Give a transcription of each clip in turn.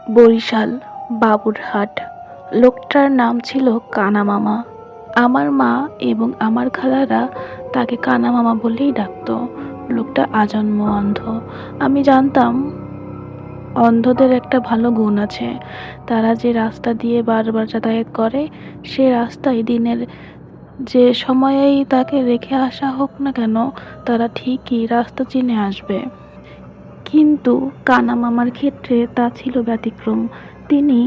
বরিশাল, বাবুরহাট। লোকটার নাম ছিল কানা মামা। আমার মা এবং আমার খালারা তাকে কানা মামা বলেই ডাকতো। লোকটা আজন্ম অন্ধ। আমি জানতাম অন্ধদের একটা ভালো গুণ আছে, তারা যে রাস্তা দিয়ে বারবার যাতায়াত করে সে রাস্তায় দিনের যে সময়েই তাকে রেখে আসা হোক না কেন, তারা ঠিকই রাস্তা চিনে আসবে। কিন্তু কানা মামার ক্ষেত্রে তা ছিল ব্যতিক্রম। তিনি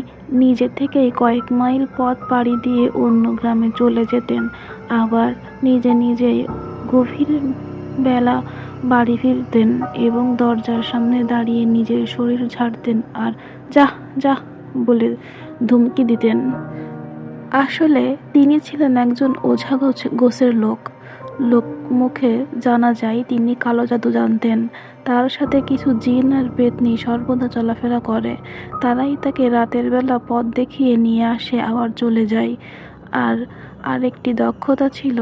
নিজে থেকেই কয়েক মাইল পথ পাড়ি দিয়ে অন্য গ্রামে চলে যেতেন, আবার নিজে নিজেই গভীর বেলা বাড়ি ফিরতেন এবং দরজার সামনে দাঁড়িয়ে নিজের শরীর ঝাড়তেন আর যাহ যাহ বলে ধমকি দিতেন। আসলে তিনি ছিলেন একজন ওঝা গোছের লোক। লোকমুখে জানা যায় তিনি কালো জাদু জানতেন। তার সাথে কিছু জিন আর পেত্নী সর্বদা চলাফেরা করে। তারাই তাকে রাতের বেলা পথ দেখিয়ে নিয়ে আসে, আবার চলে যায়। আর আরেকটি দক্ষতা ছিল,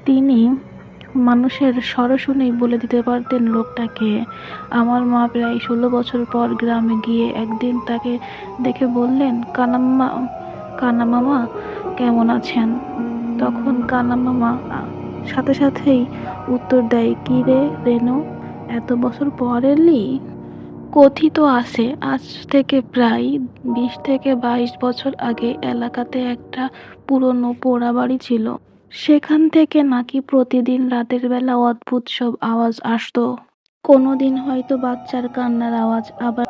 তিনি মানুষের স্বর শুনেই বলে দিতে পারতেন লোকটাকে। আমার মা প্রায় 16 বছর পর গ্রামে গিয়ে একদিন তাকে দেখে বললেন, কানা মামা কেমন আছেন? তখন কানা মামা সাথে সাথেই উত্তর দেয়, কি রে রেনু, এত বছর পর এলি? কথিত আছে আজ থেকে প্রায় 20 থেকে 22 বছর আগে এলাকাতে একটা পুরনো পোড়া বাড়ি ছিল। সেখান থেকে নাকি প্রতিদিন রাতের বেলা অদ্ভুত সব আওয়াজ আসতো। কোনোদিন হয়তো বাচ্চার কান্নার আওয়াজ, আবার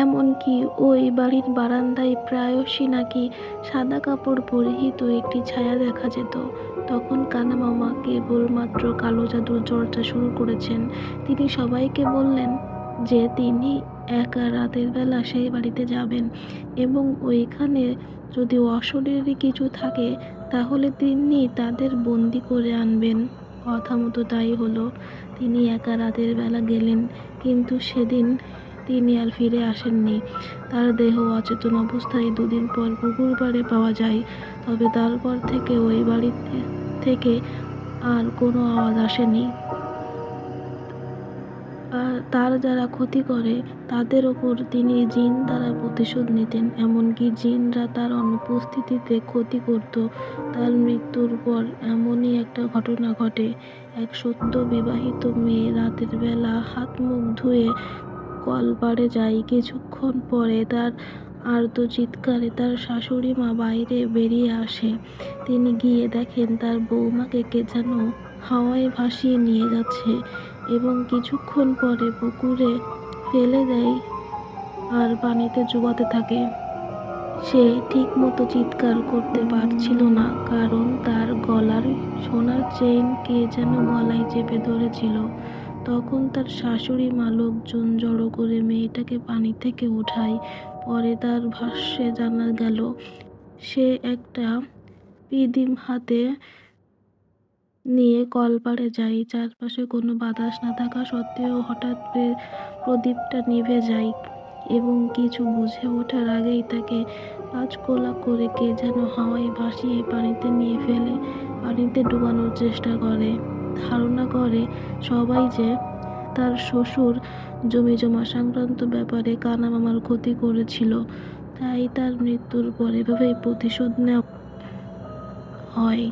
এমনকি ওই বাড়ির বারান্দায় প্রায়শই নাকি সাদা কাপড় পরিহিত একটি ছায়া দেখা যেত। তখন কানা মামা কেবলমাত্র কালো জাদুর চর্চা শুরু করেছেন। তিনি সবাইকে বললেন যে তিনি একা রাতের বেলা সেই বাড়িতে যাবেন এবং ওইখানে যদি অশরীরী কিছু থাকে তাহলে তিনি তাদের বন্দি করে আনবেন। কথা মতো তাই হলো। তিনি একা রাতের বেলা গেলেন, কিন্তু সেদিন তিনি আর ফিরে আসেননি। তার দেহ অচেতন অবস্থায় 2 দিন পর পুকুর পাড়ে পাওয়া যায়। তবে তারপর থেকে ওই বাড়ি থেকে আর কোনো আওয়াজ আসেনি। আর তার যারা ক্ষতি করে তাদের ওপর তিনি জিন দ্বারা প্রতিশোধ নিতেন। এমনকি জিনরা তার অনুপস্থিতিতে ক্ষতি করত। তার মৃত্যুর পর এমনই একটা ঘটনা ঘটে। এক সদ্য বিবাহিত মেয়ে রাতের বেলা হাত মুখ ধুয়ে কলপাড়ে যায়। কিছুক্ষণ পরে তার আর্ত চিৎকারে তার শাশুড়ি মা বাইরে বেরিয়ে আসে। তিনি গিয়ে দেখেন তার বৌমাকে কে যেন হাওয়ায় ভাসিয়ে নিয়ে যাচ্ছে এবং কিছুক্ষণ পরে পুকুরে ফেলে দেয় আর পানিতে চুবাতে থাকে। সে ঠিকমতো চিৎকার করতে পারছিল না, কারণ তার গলার সোনার চেইন কে যেন গলায় চেপে ধরেছিল। তখন তার শাশুড়ি মা লোকজন জড়ো করে মেয়েটাকে পানি থেকে উঠায়। পরে তার ভাষ্যে জানা গেল সে একটা পিদিম হাতে নিয়ে কলপাড়ে যায়। চারপাশে কোনো বাতাস না থাকা সত্ত্বেও হঠাৎ প্রদীপটা নিভে যায় এবং কিছু বুঝে ওঠার আগেই তাকে পাঁচকোলা করে কে যেন হাওয়ায় ভাসিয়ে পানিতে নিয়ে ফেলে পানিতে ডুবানোর চেষ্টা করে। ধারণা করে সবাই যে তার শ্বশুর জমিজমা সংক্রান্ত ব্যাপারে কানা মামার ক্ষতি করেছিল, তাই তার মৃত্যুর পর এভাবেই প্রতিশোধ নেওয়া হয়।